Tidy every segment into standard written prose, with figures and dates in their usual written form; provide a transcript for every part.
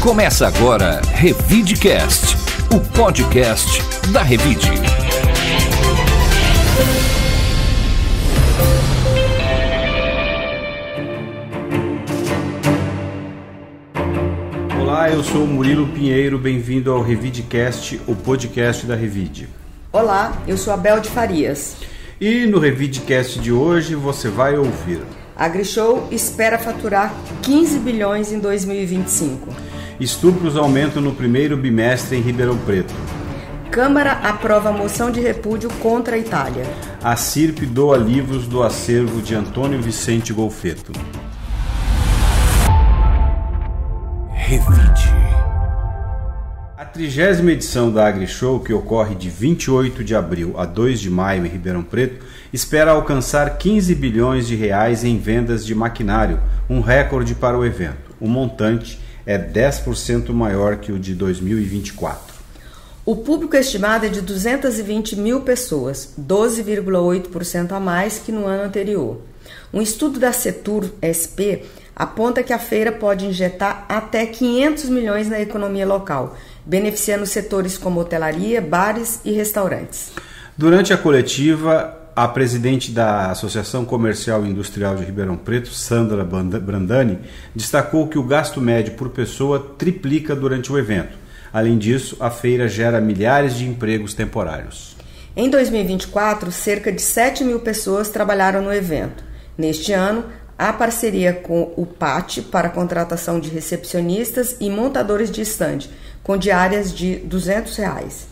Começa agora Revidecast, o podcast da Revide. Olá, eu sou o Murilo Pinheiro, bem-vindo ao Revidecast, o podcast da Revide. Olá, eu sou a Bel de Farias. E no Revidecast de hoje você vai ouvir: A AgriShow espera faturar 15 bilhões em 2025. Estupros aumentam no primeiro bimestre em Ribeirão Preto. Câmara aprova moção de repúdio contra a Itália. A CIRP doa livros do acervo de Antônio Vicente Golfeto. Revide. A 30ª edição da AgriShow, que ocorre de 28 de abril a 2 de maio em Ribeirão Preto, espera alcançar 15 bilhões de reais em vendas de maquinário, um recorde para o evento. O montante é 10% maior que o de 2024. O público estimado é de 220 mil pessoas, 12,8% a mais que no ano anterior. Um estudo da Setur-SP aponta que a feira pode injetar até 500 milhões na economia local, beneficiando setores como hotelaria, bares e restaurantes. Durante a coletiva, a presidente da Associação Comercial e Industrial de Ribeirão Preto, Sandra Brandani, destacou que o gasto médio por pessoa triplica durante o evento. Além disso, a feira gera milhares de empregos temporários. Em 2024, cerca de 7 mil pessoas trabalharam no evento. Neste ano, há parceria com o PAT para a contratação de recepcionistas e montadores de estande, com diárias de R$ 200.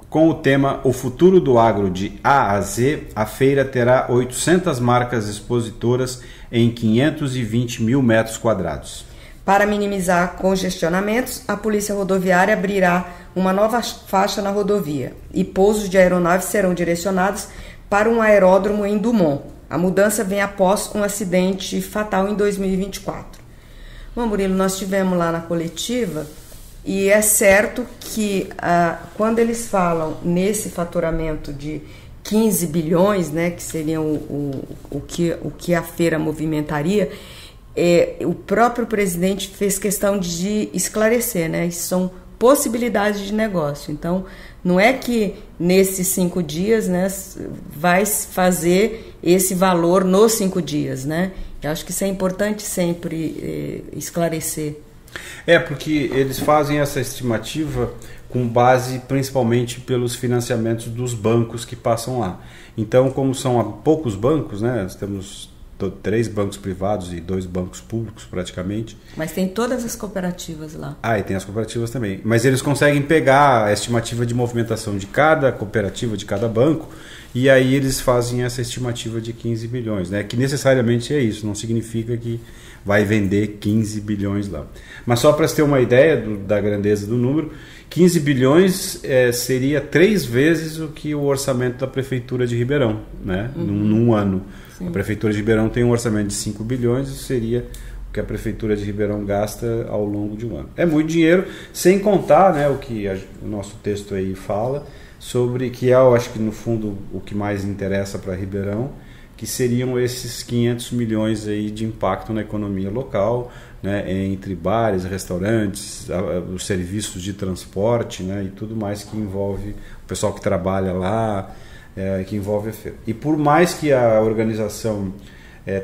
Com o tema O Futuro do Agro de A a Z, a feira terá 800 marcas expositoras em 520 mil metros quadrados. Para minimizar congestionamentos, a Polícia Rodoviária abrirá uma nova faixa na rodovia e pousos de aeronaves serão direcionados para um aeródromo em Dumont. A mudança vem após um acidente fatal em 2024. Bom, Murilo, nós tivemos lá na coletiva e é certo que quando eles falam nesse faturamento de 15 bilhões, né, que seria o que a feira movimentaria, o próprio presidente fez questão de esclarecer, né? Isso são possibilidades de negócio. Então, não é que nesses 5 dias, né, vai fazer esse valor nos 5 dias, né? Eu acho que isso é importante sempre esclarecer. Porque eles fazem essa estimativa com base principalmente pelos financiamentos dos bancos que passam lá. Então, como são poucos bancos, né, nós temos 3 bancos privados e 2 bancos públicos praticamente. Mas tem todas as cooperativas lá. E tem as cooperativas também. Mas eles conseguem pegar a estimativa de movimentação de cada cooperativa, de cada banco, e aí eles fazem essa estimativa de 15 bilhões, né? Que necessariamente é isso, não significa que vai vender 15 bilhões lá. Mas só para você ter uma ideia da grandeza do número, 15 bilhões seria 3 vezes o que o orçamento da Prefeitura de Ribeirão, né? Num ano. Sim. A Prefeitura de Ribeirão tem um orçamento de 5 bilhões, isso seria o que a Prefeitura de Ribeirão gasta ao longo de um ano. É muito dinheiro, sem contar, né, o que o nosso texto aí fala, sobre que eu acho que no fundo o que mais interessa para Ribeirão, que seriam esses 500 milhões aí de impacto na economia local, né, entre bares, restaurantes, os serviços de transporte, né, e tudo mais que envolve o pessoal que trabalha lá, que envolve a feira. E por mais que a organização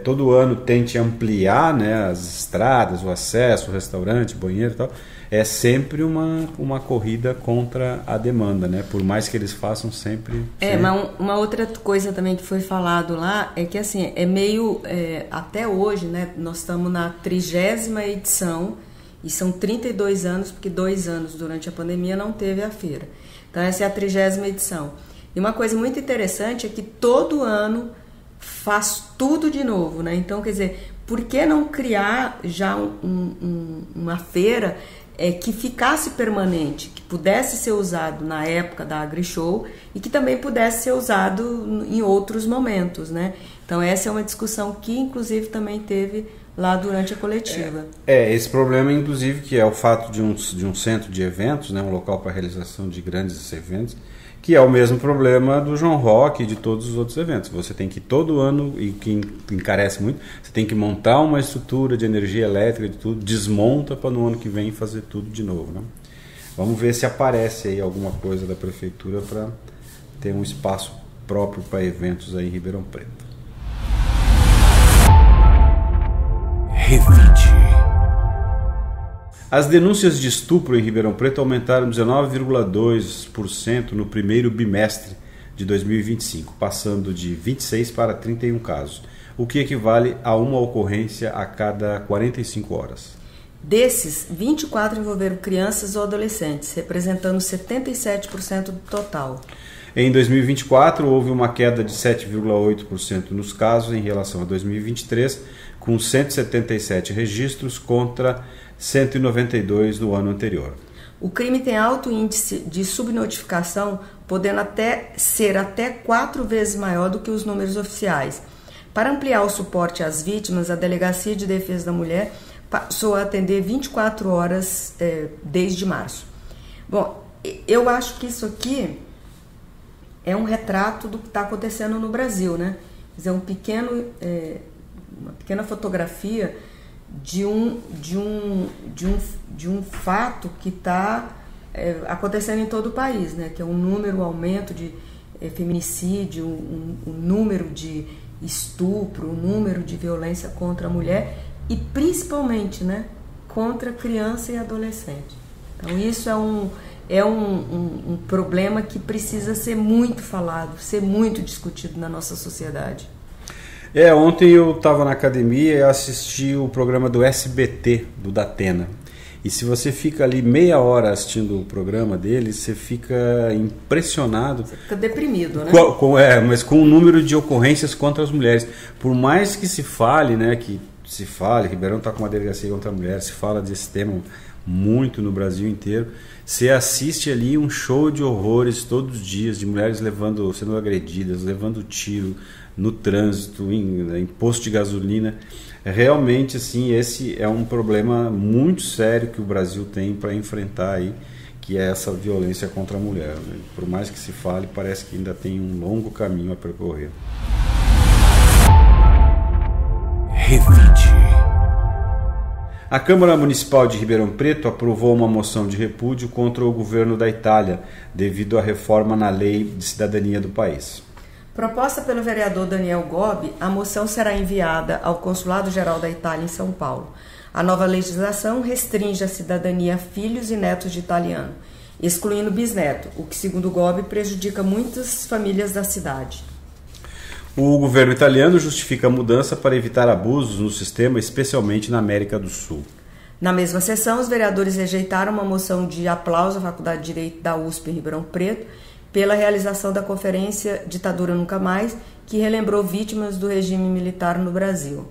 todo ano tente ampliar, né, as estradas, o acesso, o restaurante, banheiro e tal, é sempre uma corrida contra a demanda, né? Por mais que eles façam sempre... Mas uma outra coisa também que foi falado lá é que assim, é meio... até hoje, né, nós estamos na 30ª edição e são 32 anos, porque 2 anos durante a pandemia não teve a feira. Então essa é a 30ª edição. E uma coisa muito interessante é que todo ano faz tudo de novo, né? Então, quer dizer, por que não criar já uma feira que ficasse permanente, que pudesse ser usado na época da AgriShow e que também pudesse ser usado em outros momentos, né? Então, essa é uma discussão que, inclusive, também teve lá durante a coletiva. Esse problema, inclusive, que é o fato de um centro de eventos, né, um local para realização de grandes eventos, que é o mesmo problema do João Rock e de todos os outros eventos. Você tem que todo ano, e que encarece muito, você tem que montar uma estrutura de energia elétrica, de tudo, desmonta para no ano que vem fazer tudo de novo, né? Vamos ver se aparece aí alguma coisa da prefeitura para ter um espaço próprio para eventos aí em Ribeirão Preto. Revide. As denúncias de estupro em Ribeirão Preto aumentaram 19,2% no primeiro bimestre de 2025, passando de 26 para 31 casos, o que equivale a uma ocorrência a cada 45 horas. Desses, 24 envolveram crianças ou adolescentes, representando 77% do total. Em 2024, houve uma queda de 7,8% nos casos em relação a 2023, com 177 registros contra 192 no ano anterior. O crime tem alto índice de subnotificação, podendo ser até 4 vezes maior do que os números oficiais. Para ampliar o suporte às vítimas, a Delegacia de Defesa da Mulher passou a atender 24 horas desde março. Bom, eu acho que isso aqui é um retrato do que está acontecendo no Brasil, né? É uma pequena fotografia de um fato que está acontecendo em todo o país, né? Que é um aumento de feminicídio, um número de estupro, um número de violência contra a mulher e principalmente, né, contra criança e adolescente. Então isso é um problema que precisa ser muito falado, ser muito discutido na nossa sociedade. Ontem eu estava na academia e assisti o programa do SBT, do Datena. E se você fica ali meia hora assistindo o programa dele, você fica impressionado. Você fica deprimido, né? Mas com o número de ocorrências contra as mulheres. Por mais que se fale, né, Ribeirão está com uma delegacia contra a mulher, se fala desse tema muito no Brasil inteiro. Você assiste ali um show de horrores todos os dias, de mulheres sendo agredidas, levando tiro no trânsito, em posto de gasolina. Realmente, assim, esse é um problema muito sério que o Brasil tem para enfrentar aí, que é essa violência contra a mulher, né? Por mais que se fale, parece que ainda tem um longo caminho a percorrer. Revide. A Câmara Municipal de Ribeirão Preto aprovou uma moção de repúdio contra o governo da Itália, devido à reforma na lei de cidadania do país. Proposta pelo vereador Daniel Gobi, a moção será enviada ao Consulado-Geral da Itália em São Paulo. A nova legislação restringe a cidadania a filhos e netos de italiano, excluindo bisneto, o que, segundo Gobi, prejudica muitas famílias da cidade. O governo italiano justifica a mudança para evitar abusos no sistema, especialmente na América do Sul. Na mesma sessão, os vereadores rejeitaram uma moção de aplauso à Faculdade de Direito da USP em Ribeirão Preto pela realização da conferência Ditadura Nunca Mais, que relembrou vítimas do regime militar no Brasil.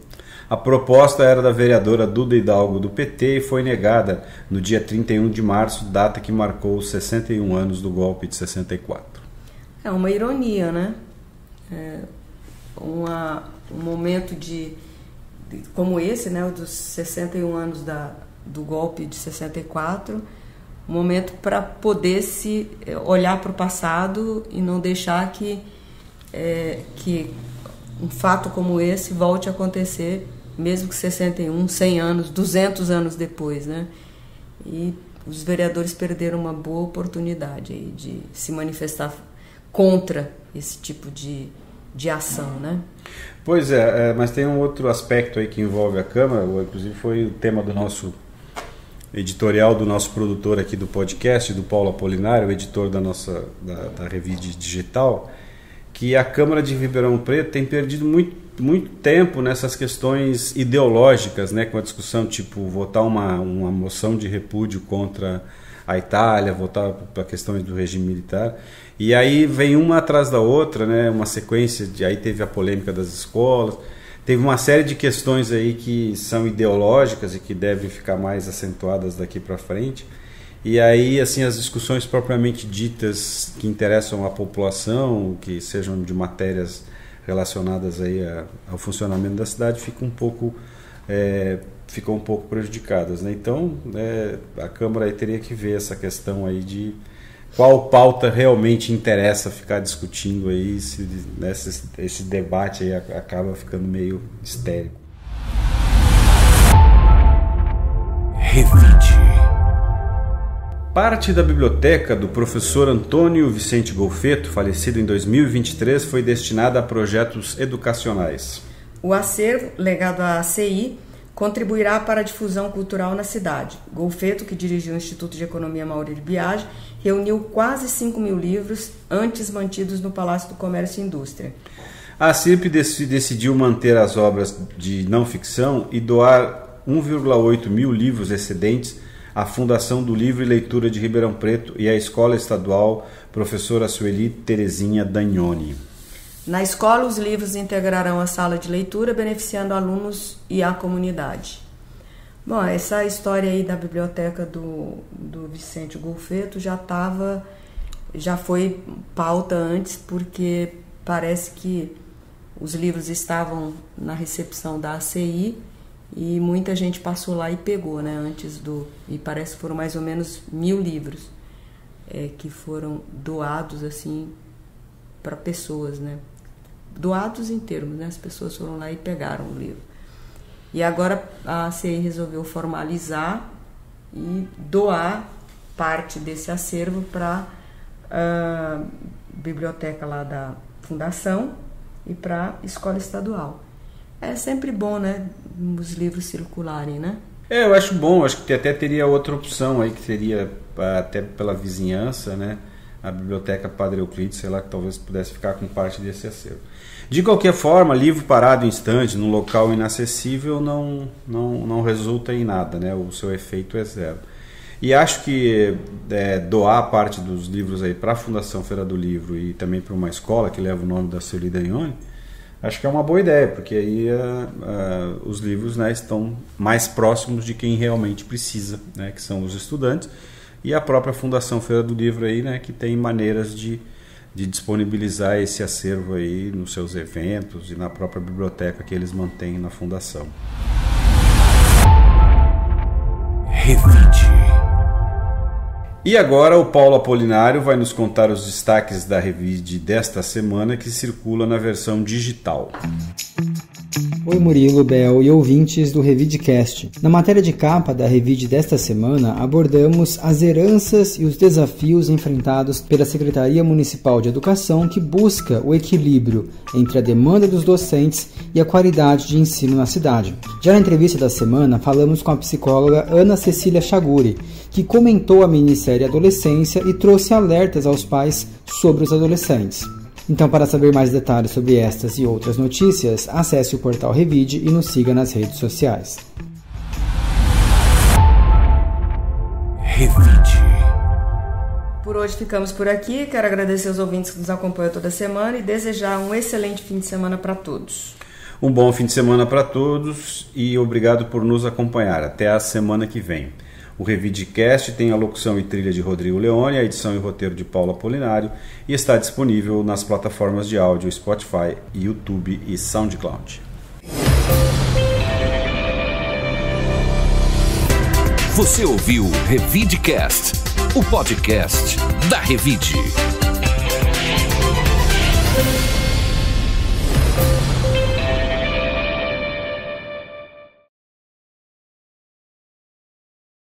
A proposta era da vereadora Duda Hidalgo do PT e foi negada no dia 31 de março, data que marcou os 61 anos do golpe de 64. É uma ironia, né? Um momento como esse, né, dos 61 anos do golpe de 64, um momento para poder se olhar para o passado e não deixar que um fato como esse volte a acontecer, mesmo que 61, 100 anos, 200 anos depois, né? E os vereadores perderam uma boa oportunidade aí de se manifestar contra esse tipo de ação, né? Pois mas tem um outro aspecto aí que envolve a Câmara, inclusive foi o tema do nosso editorial do nosso produtor aqui do podcast, do Paulo Apolinário, o editor da Revide Digital, que a Câmara de Ribeirão Preto tem perdido muito tempo nessas questões ideológicas, né, com a discussão tipo votar uma moção de repúdio contra a Itália, votar para questões do regime militar, e aí vem uma atrás da outra, né, uma sequência aí teve a polêmica das escolas, teve uma série de questões aí que são ideológicas e que devem ficar mais acentuadas daqui para frente. E aí, assim, as discussões propriamente ditas que interessam a população, que sejam de matérias relacionadas aí ao funcionamento da cidade, ficam um pouco prejudicadas, né? Então, a Câmara aí teria que ver essa questão aí de qual pauta realmente interessa ficar discutindo aí, esse debate aí acaba ficando meio histérico. Revide. Parte da biblioteca do professor Antônio Vicente Golfeto, falecido em 2023, foi destinada a projetos educacionais. O acervo, legado à ACI, contribuirá para a difusão cultural na cidade. Golfeto, que dirigiu o Instituto de Economia Maurílio Biagi, reuniu quase 5.000 livros antes mantidos no Palácio do Comércio e Indústria. A CIRP decidiu manter as obras de não ficção e doar 1,8 mil livros excedentes à Fundação do Livro e Leitura de Ribeirão Preto e à Escola Estadual Professora Sueli Terezinha Dagnoni. Na escola, os livros integrarão a sala de leitura, beneficiando alunos e a comunidade. Bom, essa história aí da biblioteca do Vicente Golfeto já foi pauta antes, porque parece que os livros estavam na recepção da ACI e muita gente passou lá e pegou, né? E parece que foram mais ou menos 1.000 livros que foram doados assim para pessoas, né? Doados em termos, né? As pessoas foram lá e pegaram o livro. E agora a ACI resolveu formalizar e doar parte desse acervo para a biblioteca lá da Fundação e para a Escola Estadual. É sempre bom, né? Os livros circularem, né? Eu acho bom, acho que até teria outra opção aí, que seria até pela vizinhança, né? A Biblioteca Padre Euclides, sei lá, que talvez pudesse ficar com parte desse acervo. De qualquer forma, livro parado em estante, num local inacessível, não resulta em nada, né? O seu efeito é zero. E acho que doar parte dos livros aí para a Fundação Feira do Livro e também para uma escola que leva o nome da Sueli Dagnoni, acho que é uma boa ideia, porque aí os livros, né, estão mais próximos de quem realmente precisa, né, que são os estudantes, e a própria Fundação Feira do Livro aí, né, que tem maneiras de disponibilizar esse acervo aí nos seus eventos e na própria biblioteca que eles mantêm na Fundação. Revide. E agora o Paulo Apolinário vai nos contar os destaques da Revide desta semana, que circula na versão digital. Oi Murilo, Bel e ouvintes do Revidecast. Na matéria de capa da Revide desta semana, abordamos as heranças e os desafios enfrentados pela Secretaria Municipal de Educação, que busca o equilíbrio entre a demanda dos docentes e a qualidade de ensino na cidade. Já na entrevista da semana, falamos com a psicóloga Ana Cecília Chaguri, que comentou a minissérie Adolescência e trouxe alertas aos pais sobre os adolescentes. Então, para saber mais detalhes sobre estas e outras notícias, acesse o portal Revide e nos siga nas redes sociais. Revide. Por hoje ficamos por aqui. Quero agradecer aos ouvintes que nos acompanham toda semana e desejar um excelente fim de semana para todos. Um bom fim de semana para todos e obrigado por nos acompanhar. Até a semana que vem. O Revidecast tem a locução e trilha de Rodrigo Leone, a edição e roteiro de Paulo Apolinário e está disponível nas plataformas de áudio Spotify, YouTube e SoundCloud. Você ouviu Revidecast, o podcast da Revide.